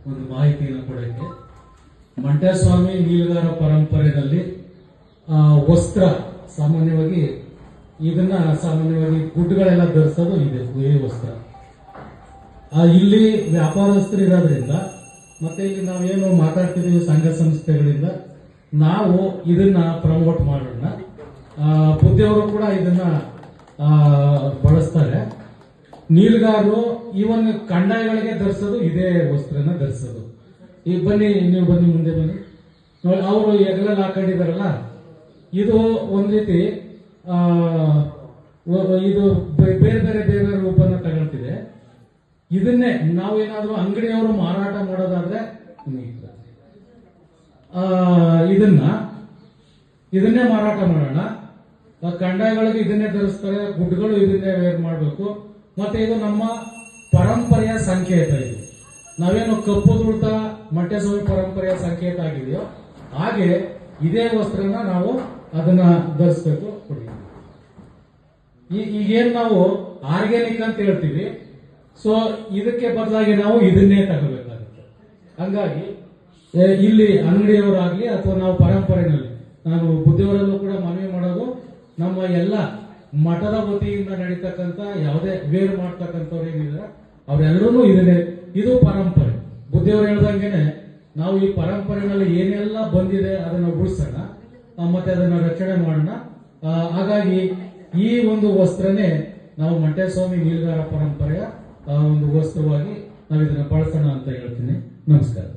ಒಂದು ಮಾಹಿತಿಯನ್ನು ಕೊಡೋಕ್ಕೆ. ಮಂಟೇಸ್ವಾಮಿ ನೀಲಗಾರ ಪರಂಪರೆಯಲ್ಲಿ ವಸ್ತ್ರ ಸಾಮಾನ್ಯವಾಗಿ ಗುಡ್ಡುಗಳೆಲ್ಲ ಧರಿಸೋದು ಇದೆ, ಈ ವಸ್ತ್ರ. ಇಲ್ಲಿ ವ್ಯಾಪಾರಸ್ಥರು ಇರೋದ್ರಿಂದ ಮತ್ತೆ ಇಲ್ಲಿ ನಾವೇನು ಮಾತಾಡ್ತಿದ್ದೀವಿ ಸಂಘ ಸಂಸ್ಥೆಗಳಿಂದ ನಾವು ಇದನ್ನ ಪ್ರಮೋಟ್ ಮಾಡೋಣ. ಬುದ್ಧಿಯವರು ಕೂಡ ಇದನ್ನ ಬಳಸ್ತಾರೆ. ನೀಲ್ಗಾರರು ಇವನ್ ಕಂದಾಯಗಳಿಗೆ ಧರಿಸೋದು ಇದೇ ವಸ್ತ್ರನ ಧರಿಸೋದು. ಈಗ ಬನ್ನಿ, ನೀವು ಬನ್ನಿ, ಮುಂದೆ ಬನ್ನಿ ನೋಡಿ. ಅವರು ಹೆಗಲಲ್ಲಿ ಹಾಕೊಂಡಿದಾರಲ್ಲ, ಇದು ಒಂದ್ ರೀತಿ ಇದು ಬೇರೆ ಬೇರೆ ಬೇರೆ ರೂಪನ ತಗೊಳ್ತಿದೆ. ಇದನ್ನೇ ನಾವೇನಾದ್ರೂ ಅಂಗಡಿಯವರು ಮಾರಾಟ ಮಾಡೋದಾದ್ರೆ ಇದನ್ನೇ ಮಾರಾಟ ಮಾಡೋಣ. ಕಂದಾಯಗಳಿಗೆ ಇದನ್ನೇ ಧರಿಸ್ತಾರೆ, ಗುಡ್ಗಳು ಇದನ್ನೇ ವೇರ್ ಮಾಡಬೇಕು. ಮತ್ತೆ ಇದು ನಮ್ಮ ಪರಂಪರೆಯ ಸಂಕೇತ. ಇದು ನಾವೇನು ಕಪ್ಪು ದುಡ್ತ ಮಂಟೇಸ್ವಾಮಿ ಪರಂಪರೆಯ ಸಂಕೇತ ಆಗಿದೆಯೋ ಹಾಗೆ ಇದೇ ವಸ್ತ್ರನ ನಾವು ಅದನ್ನ ಧರಿಸ್ಬೇಕು. ಈಗೇನ್ ನಾವು ಆರ್ಗ್ಯಾನಿಕ್ ಅಂತ ಹೇಳ್ತೀವಿ, ಸೊ ಇದಕ್ಕೆ ಬದಲಾಗಿ ನಾವು ಇದನ್ನೇ ತಗೋಬೇಕಾಗುತ್ತೆ. ಹಂಗಾಗಿ ಇಲ್ಲಿ ಅಂಗಡಿಯವರಾಗ್ಲಿ ಅಥವಾ ನಾವು ಪರಂಪರೆಯಲ್ಲಿ, ನಾನು ಬುದ್ಧಿಯವರಲ್ಲೂ ಕೂಡ ಮನವಿ ಮಾಡೋದು, ನಮ್ಮ ಎಲ್ಲ ಮಠದ ವತಿಯಿಂದ ನಡೀತಕ್ಕಂಥ ಯಾವುದೇ ವೇರ್ ಮಾಡ್ತಕ್ಕಂಥವ್ರು ಏನಿದ್ದಾರೆ ಅವರೆಲ್ಲರೂ ಇದನ್ನೇ, ಇದು ಪರಂಪರೆ. ಬುದ್ಧಿಯವರು ಹೇಳ್ದಂಗೆನೆ ನಾವು ಈ ಪರಂಪರೆಯಲ್ಲಿ ಏನೆಲ್ಲ ಬಂದಿದೆ ಅದನ್ನ ಉಳಿಸೋಣ, ಮತ್ತೆ ಅದನ್ನ ರಕ್ಷಣೆ ಮಾಡೋಣ. ಹಾಗಾಗಿ ಈ ಒಂದು ವಸ್ತ್ರನೇ ನಾವು ಮಂಟೇಸ್ವಾಮಿ ನೀಲಗಾರ ಪರಂಪರೆಯ ಒಂದು ವಸ್ತ್ರವಾಗಿ ನಾವು ಇದನ್ನ ಬಳಸೋಣ ಅಂತ ಹೇಳ್ತೀನಿ. ನಮಸ್ಕಾರ.